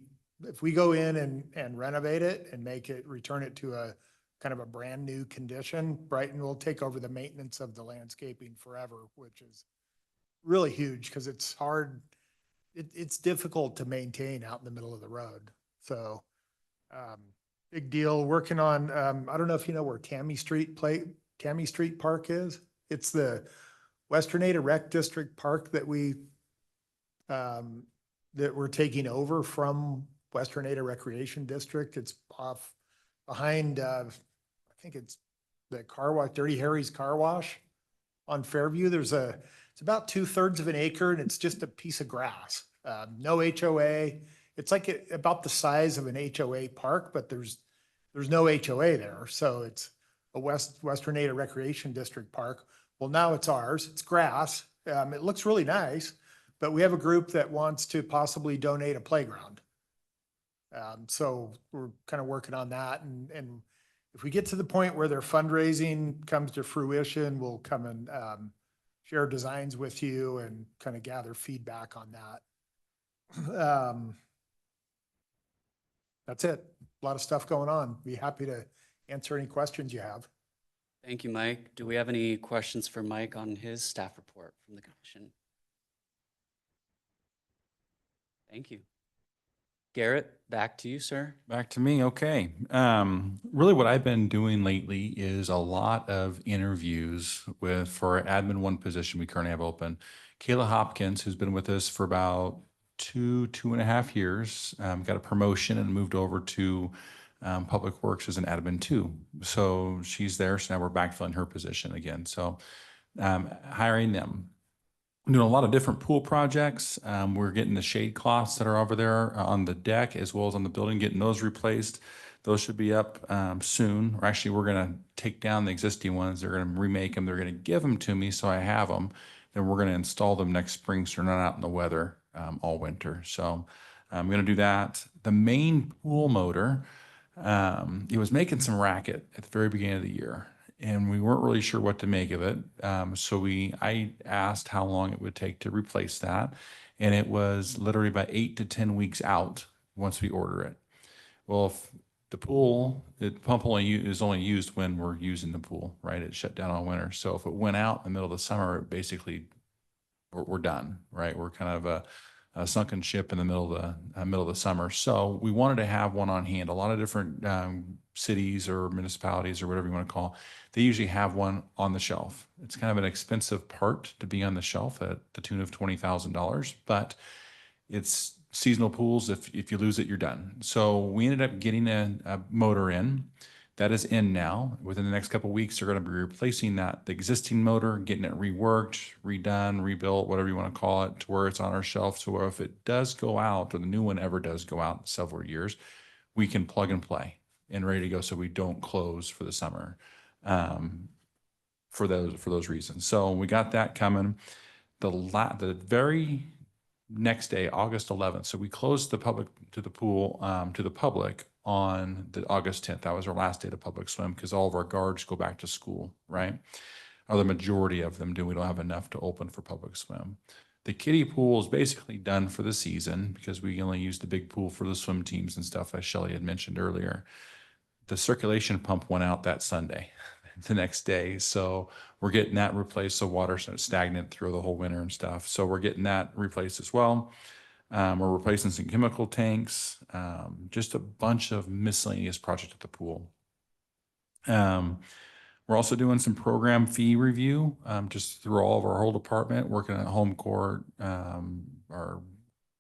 go in and renovate it and return it to a kind of a brand new condition, Brighton will take over the maintenance of the landscaping forever, which is really huge because it's hard. It's difficult to maintain out in the middle of the road. So, big deal. Working on, I don't know if you know where Tammy Street Park is. It's the Western Ada Rec District Park that we're taking over from Western Ada Recreation District. It's off behind, I think it's the car wash, Dirty Harry's Car Wash on Fairview. It's about 2/3 of an acre and it's just a piece of grass. No HOA. It's like about the size of an HOA park, but there's no HOA there. So it's a Western Ada Recreation District park. Well, now it's ours. It's grass. It looks really nice, but we have a group that wants to possibly donate a playground. So we're kind of working on that. And if we get to the point where their fundraising comes to fruition, we'll come and share designs with you and kind of gather feedback on that. That's it. A lot of stuff going on. Be happy to answer any questions you have. Thank you, Mike. Do we have any questions for Mike on his staff report from the commission? Thank you. Garrett, back to you, sir. Back to me. Okay. Really what I've been doing lately is a lot of interviews for our admin one position we currently have open. Kayla Hopkins, who's been with us for about 2.5 years, got a promotion and moved over to Public Works as an admin 2. So she's there. So now we're backfilling her position again. So hiring them. Doing a lot of different pool projects. We're getting the shade cloths that are over there on the deck as well as on the building, getting those replaced. Those should be up soon. Or actually, we're going to take down the existing ones. They're going to remake them. They're going to give them to me so I have them. Then we're going to install them next spring so they're not out in the weather all winter. So I'm going to do that. The main pool motor, it was making some racket at the very beginning of the year. And we weren't really sure what to make of it. So I asked how long it would take to replace that. And it was literally about 8 to 10 weeks out once we order it. Well, if the pump is only used when we're using the pool, right? It's shut down all winter. So if it went out in the middle of the summer, basically we're done, right? We're kind of a sunken ship in the middle of the summer. So we wanted to have one on hand. A lot of different cities or municipalities or whatever you want to call, they usually have one on the shelf. It's kind of an expensive part to be on the shelf at the tune of $20,000, but it's seasonal pools. If you lose it, you're done. So we ended up getting a motor in. That is in now. Within the next couple of weeks, they're going to be replacing the existing motor, getting it reworked, redone, rebuilt, whatever you want to call it, to where it's on our shelf. So if it does go out, or the new one ever does go out in several years, we can plug and play and ready to go. So we don't close for the summer for those reasons. So we got that coming. The very next day, August 11th. So we closed the public to the pool to the public on the August 10th. That was our last day of public swim because all of our guards go back to school, right? Or the majority of them do. We don't have enough to open for public swim. The kiddie pool is basically done for the season because we only use the big pool for the swim teams and stuff, as Shelley had mentioned earlier. The circulation pump went out that Sunday, the next day. So we're getting that replaced. So water's not stagnant through the whole winter and stuff. So we're getting that replaced as well. We're replacing some chemical tanks, just a bunch of miscellaneous projects at the pool. We're also doing some program fee review, just through all of our whole department, working at home court, our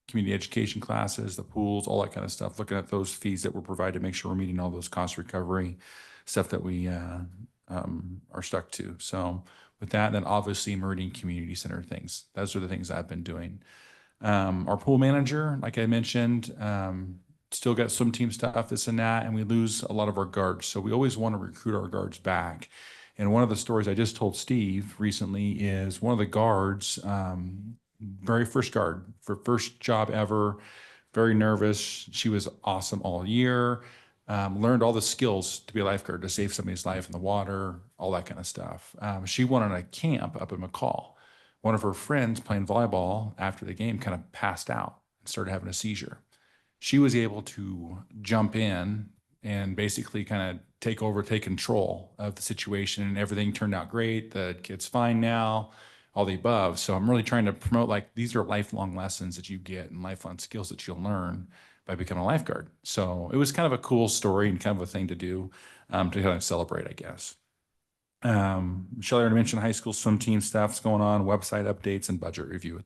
community education classes, the pools, all that kind of stuff, looking at those fees that we're provided to make sure we're meeting all those cost recovery stuff that we are stuck to. So with that, then obviously Meridian Community Center things. Those are the things I've been doing. Our pool manager, like I mentioned, still got swim team stuff, this and that, and we lose a lot of our guards. So we always want to recruit our guards back. And one of the stories I just told Steve recently is one of the guards, very first guard, for first job ever, very nervous. She was awesome all year, learned all the skills to be a lifeguard, to save somebody's life in the water, all that kind of stuff. She went on a camp up in McCall. One of her friends playing volleyball after the game kind of passed out and started having a seizure. She was able to jump in and basically kind of take control of the situation, and everything turned out great. The kid's fine now, all the above. So I'm really trying to promote, like, these are lifelong lessons that you get and lifelong skills that you'll learn by becoming a lifeguard. So it was kind of a cool story and kind of a thing to do to kind of celebrate, I guess. Shelley already mentioned high school swim team stuff's going on, website updates and budget review.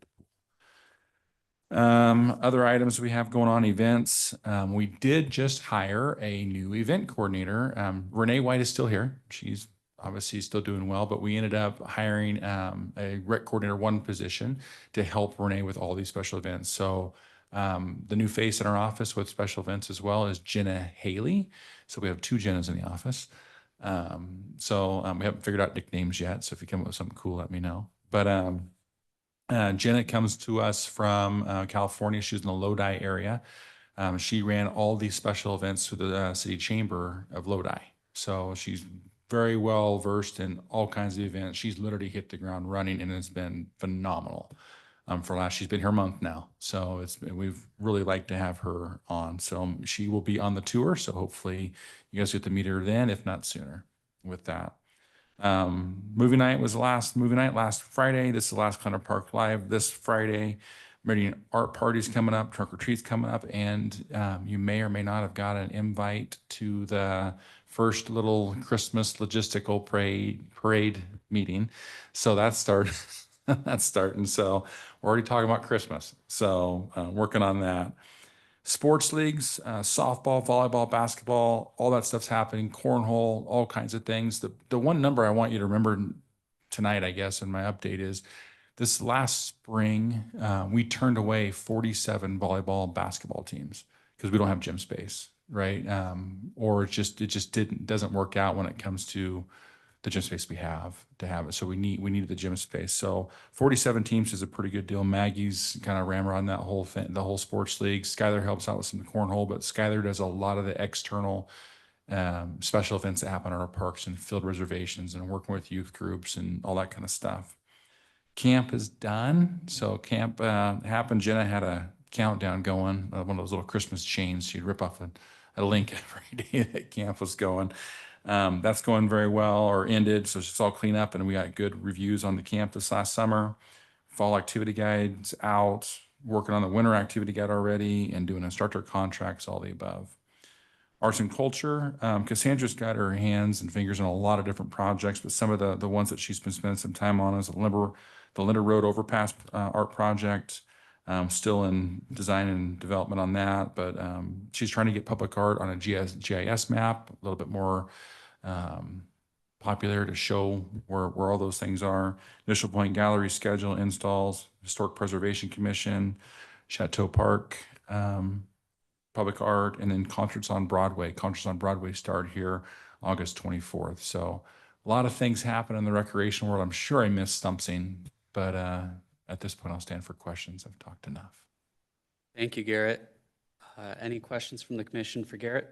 Other items we have going on, events. We did just hire a new event coordinator. Renee White is still here. She's obviously still doing well, but we ended up hiring a rec coordinator one position to help Renee with all these special events. So the new face in our office with special events as well is Jenna Haley. So we have two Jennas in the office. We haven't figured out nicknames yet. So if you come up with something cool, let me know. But Jenna comes to us from California. She's in the Lodi area. She ran all these special events through the city chamber of Lodi. So she's very well versed in all kinds of events. She's literally hit the ground running and it's been phenomenal. She's been here a month now. So we've really liked to have her on. So she will be on the tour. So hopefully you guys get to meet her then, if not sooner with that. Movie night was the last movie night last Friday. This is the last Center Park Live this Friday. Meridian art party's coming up, trunk or treat's coming up, and you may or may not have got an invite to the first little Christmas logistical parade meeting. So that's starting. So we're already talking about Christmas. So working on that. Sports leagues, softball, volleyball, basketball, all that stuff's happening, cornhole, all kinds of things. The one number I want you to remember tonight, I guess, in my update is this last spring, we turned away 47 volleyball basketball teams because we don't have gym space, right? Or it just doesn't work out when it comes to the gym space we have to have it. So we needed the gym space. So 47 teams is a pretty good deal. Maggie's kind of ramrod that whole thing, the whole sports league. Skylar helps out with some cornhole, but Skylar does a lot of the external special events that happen at our parks and field reservations and working with youth groups and all that kind of stuff. Camp is done. So camp happened. Jenna had a countdown going, one of those little Christmas chains. She'd rip off a link every day that camp was going. That's going very well or ended. So it's all clean up and we got good reviews on the camp this last summer. Fall activity guides out, working on the winter activity guide already and doing instructor contracts, all the above. Arts and culture, Cassandra's got her hands and fingers on a lot of different projects, but some of the ones that she's been spending some time on is the Linda Road Overpass art project. Still in design and development on that, but she's trying to get public art on a GIS map, a little bit more popular to show where all those things are. Initial Point Gallery schedule, installs, Historic Preservation Commission, Chateau Park, public art, and then Concerts on Broadway. Concerts on Broadway start here August 24th. So a lot of things happen in the recreation world. I'm sure I missed something, but at this point, I'll stand for questions. I've talked enough. Thank you, Garrett. Any questions from the commission for Garrett?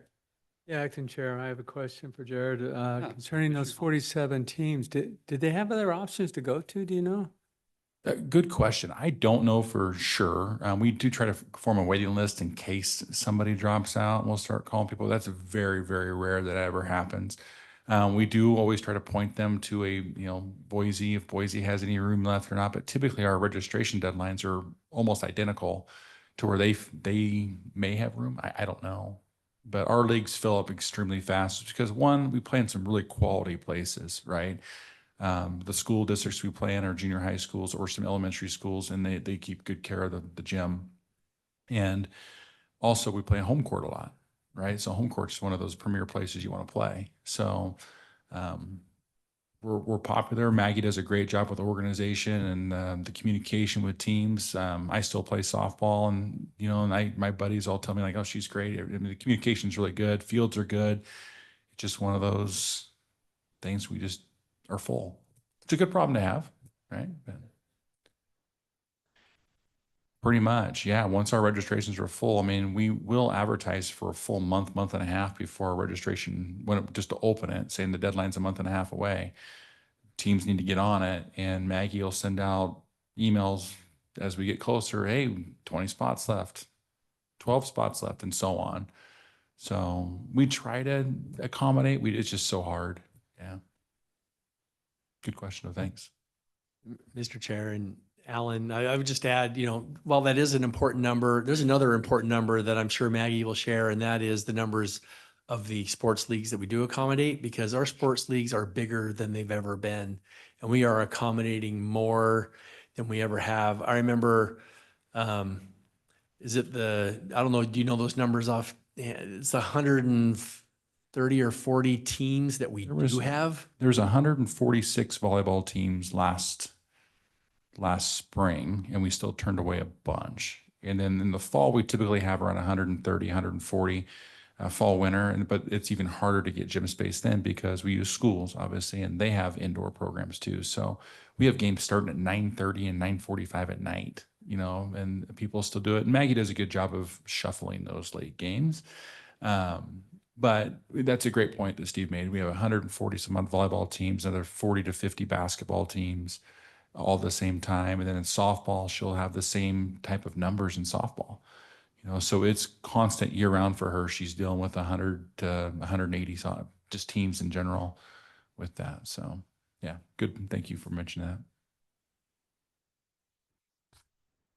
Yeah, Acting Chair, I have a question for Jared concerning Commissioner those Hall. 47 teams. Did they have other options to go to? Do you know? Good question. I don't know for sure. We do try to form a waiting list in case somebody drops out. We'll start calling people. That's very, very rare that ever happens. We do always try to point them to Boise, if Boise has any room left or not. But typically our registration deadlines are almost identical to where they may have room. I don't know. But our leagues fill up extremely fast because one, we play in some really quality places, right? The school districts we play in are junior high schools or some elementary schools, and they keep good care of the gym. And also we play home court a lot, right? So home court is one of those premier places you want to play. So we're popular. Maggie does a great job with the organization and the communication with teams. I still play softball, and my buddies all tell me like, "Oh, she's great." I mean, the communication's really good. Fields are good. It's just one of those things we just are full. It's a good problem to have, right? But pretty much, yeah. Once our registrations are full, I mean, we will advertise for a full month and a half before our registration, just to open it, saying the deadline's a month and a half away. Teams need to get on it, and Maggie will send out emails as we get closer. Hey, 20 spots left, 12 spots left, and so on. So we try to accommodate. It's just so hard. Yeah. Good question. Thanks. Mr. Chair and Alan, I would just add, while that is an important number, there's another important number that I'm sure Maggie will share, and that is the numbers of the sports leagues that we do accommodate, because our sports leagues are bigger than they've ever been, and we are accommodating more than we ever have. I remember is it I don't know, do you know those numbers off? It's 130 or 40 teams that we There was- do have. There's 146 volleyball teams last spring, and we still turned away a bunch. And then in the fall, we typically have around 130, 140 fall, winter. But it's even harder to get gym space then because we use schools, obviously, and they have indoor programs too. So we have games starting at 9:30 and 9:45 at night, and people still do it. And Maggie does a good job of shuffling those late games. But that's a great point that Steve made. We have 140 some odd volleyball teams, another 40 to 50 basketball teams, all at the same time. And then in softball, she'll have the same type of numbers in softball. So it's constant year round for her. She's dealing with 100 to 180 just teams in general with that. So yeah, good. Thank you for mentioning that.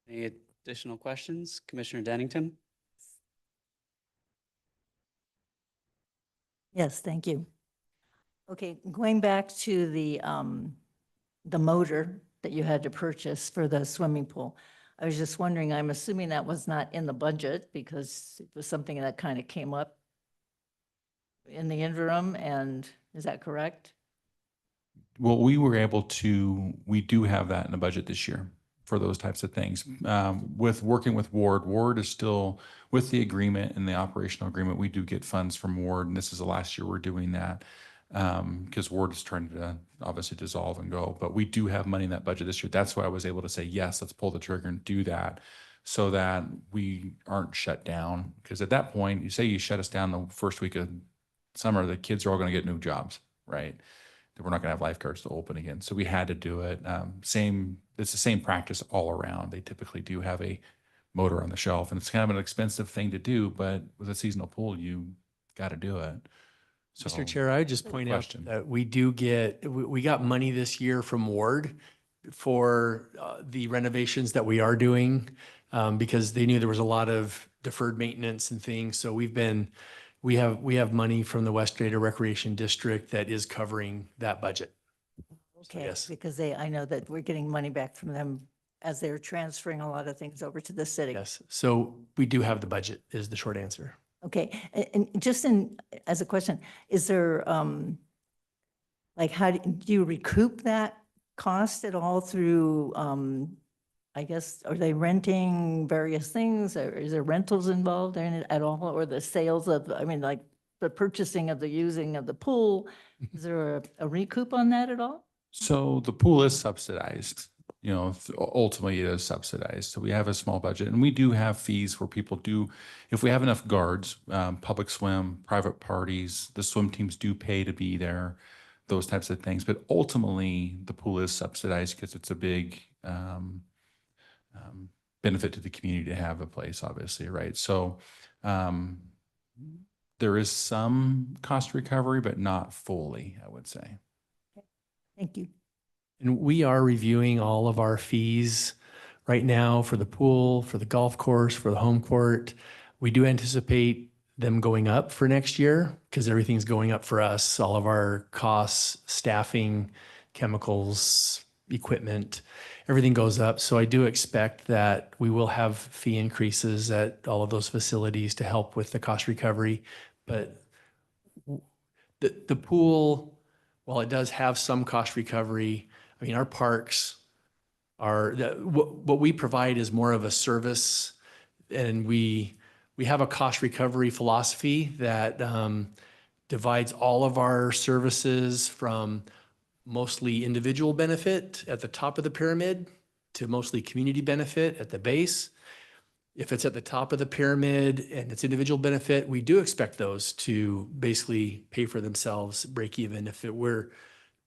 Any additional questions? Commissioner Dennington? Yes, thank you. Okay, going back to the motor that you had to purchase for the swimming pool. I was just wondering, I'm assuming that was not in the budget because it was something that kind of came up in the interim, and is that correct? Well, we do have that in the budget this year for those types of things. With working with Ward is still with the agreement and the operational agreement. We do get funds from Ward, and this is the last year we're doing that because Ward is trying to obviously dissolve and go. But we do have money in that budget this year. That's why I was able to say, yes, let's pull the trigger and do that so that we aren't shut down. Because at that point, you say you shut us down the first week of summer, the kids are all going to get new jobs, right? We're not going to have lifeguards to open again. So we had to do it. It's the same practice all around. They typically do have a motor on the shelf, and it's kind of an expensive thing to do, but with a seasonal pool, you got to do it. So, Mr. Chair, I would just point out question. that we got money this year from Ward for the renovations that we are doing because they knew there was a lot of deferred maintenance and things. So we have money from the West Data Recreation District that is covering that budget. Okay, yes. because I know that we're getting money back from them as they're transferring a lot of things over to the city. Yes. So we do have the budget is the short answer. Okay, and just as a question, is there, like, how do you recoup that cost at all through, I guess, are they renting various things, or is there rentals involved in it at all, or the sales of, like, the purchasing of the using of the pool? Is there a recoup on that at all? So the pool is subsidized, ultimately it is subsidized. So we have a small budget, and we do have fees where people do, if we have enough guards, public swim, private parties, the swim teams do pay to be there, those types of things. But ultimately the pool is subsidized because it's a big benefit to the community to have a place, obviously, right? So there is some cost recovery, but not fully, I would say. Thank you. And we are reviewing all of our fees right now for the pool, for the golf course, for the home court. We do anticipate them going up for next year because everything's going up for us. All of our costs, staffing, chemicals, equipment, everything goes up. So I do expect that we will have fee increases at all of those facilities to help with the cost recovery. But the pool, while it does have some cost recovery, our parks are, what we provide is more of a service, and we have a cost recovery philosophy that divides all of our services from mostly individual benefit at the top of the pyramid to mostly community benefit at the base. If it's at the top of the pyramid and it's individual benefit, we do expect those to basically pay for themselves, break even if we're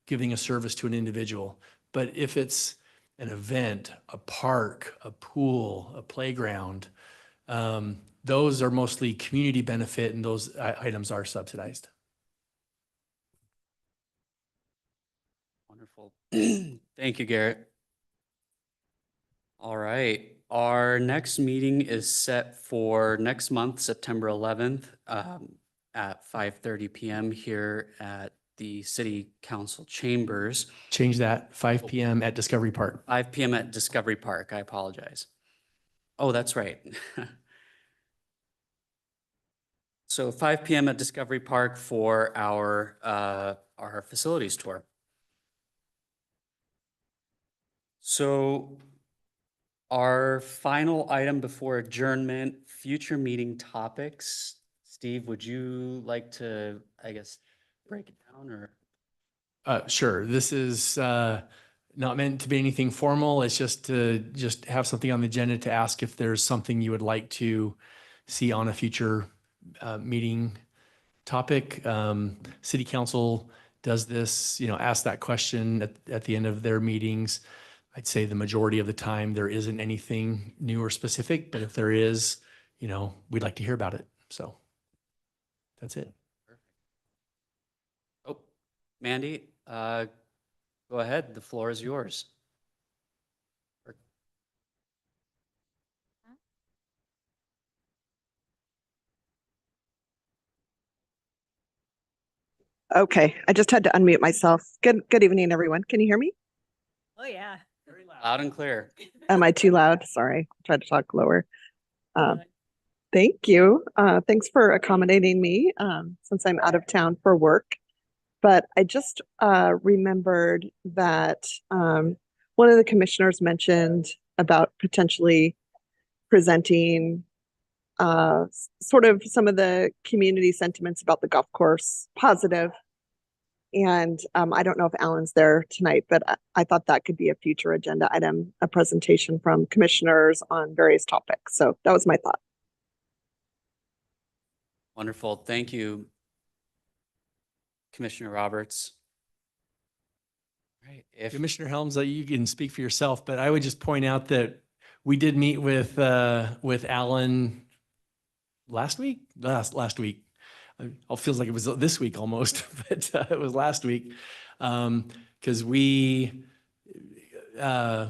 giving a service to an individual. But if it's an event, a park, a pool, a playground, those are mostly community benefit, and those items are subsidized. Wonderful. Thank you, Garrett. All right. Our next meeting is set for next month, September 11th, at 5:30 p.m. here at the City Council Chambers. Change that, 5 p.m. at Discovery Park. 5 p.m. at Discovery Park. I apologize. Oh, that's right. So 5 PM at Discovery Park for our facilities tour. So our final item before adjournment, future meeting topics. Steve, would you like to, I guess, break it down or? Sure. This is not meant to be anything formal. It's just to just have something on the agenda to ask if there's something you would like to see on a future meeting topic. City Council does this, ask that question at the end of their meetings. I'd say the majority of the time, there isn't anything new or specific, but if there is, we'd like to hear about it. So that's it. Oh, Mandy, go ahead. The floor is yours. Okay, I just had to unmute myself. Good evening, everyone. Can you hear me? Oh, yeah. Loud and clear. Am I too loud? Sorry, try to talk lower. Thank you. Thanks for accommodating me since I'm out of town for work. But I just remembered that one of the commissioners mentioned about potentially presenting sort of some of the community sentiments about the golf course positive. And I don't know if Alan's there tonight, but I thought that could be a future agenda item, a presentation from commissioners on various topics. So that was my thought. Wonderful. Thank you, Commissioner Roberts. Right. If Commissioner Helms, you can speak for yourself, but I would just point out that we did meet with Alan last week. It feels like it was this week almost, but it was last week. Because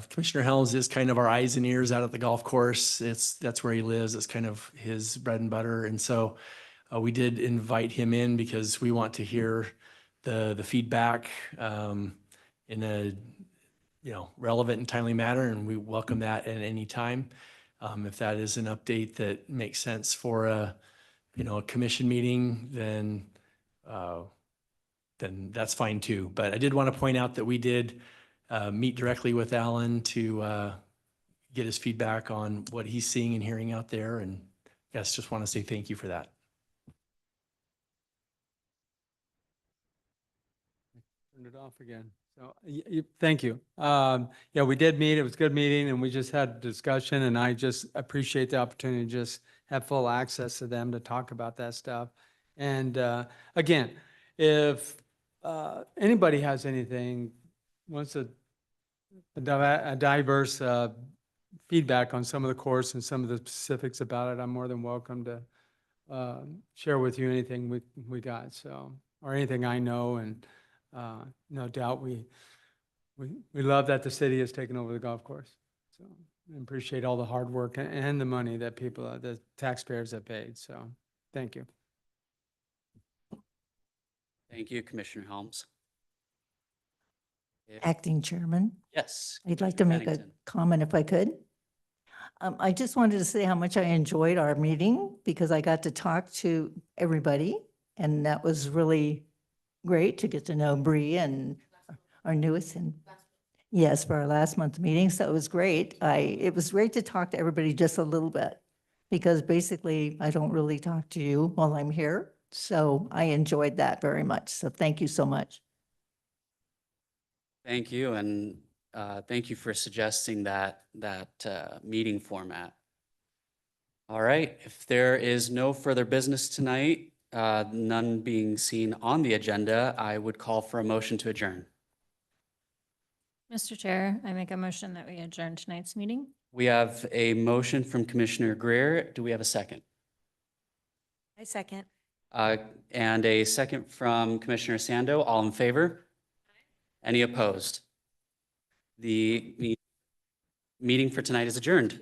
Commissioner Helms is kind of our eyes and ears out at the golf course. That's where he lives. It's kind of his bread and butter. And so we did invite him in because we want to hear the feedback in a relevant and timely manner, and we welcome that at any time. If that is an update that makes sense for a commission meeting, then that's fine too. But I did want to point out that we did meet directly with Alan to get his feedback on what he's seeing and hearing out there. And yes, just want to say thank you for that. Turned it off again. So thank you. Yeah, we did meet. It was a good meeting and we just had a discussion, and I just appreciate the opportunity to just have full access to them to talk about that stuff. And again, if anybody has anything, wants a diverse feedback on some of the course and some of the specifics about it, I'm more than welcome to share with you anything we got. So, or anything I know, and no doubt we love that the city has taken over the golf course. So I appreciate all the hard work and the money that the taxpayers have paid. So thank you. Thank you, Commissioner Helms. Acting Chairman, Yes. I'd like to make a Pennington. comment if I could. I just wanted to say how much I enjoyed our meeting because I got to talk to everybody, and that was really great to get to know Bree and our newest. And yes, for our last month meeting. So it was great. It was great to talk to everybody just a little bit because basically I don't really talk to you while I'm here. So I enjoyed that very much. So thank you so much. Thank you, and thank you for suggesting that meeting format. All right, if there is no further business tonight, none being seen on the agenda, I would call for a motion to adjourn. Mr. Chair, I make a motion that we adjourn tonight's meeting. We have a motion from Commissioner Greer. Do we have a second? I second. And a second from Commissioner Sando. All in favor? Any opposed? The meeting for tonight is adjourned.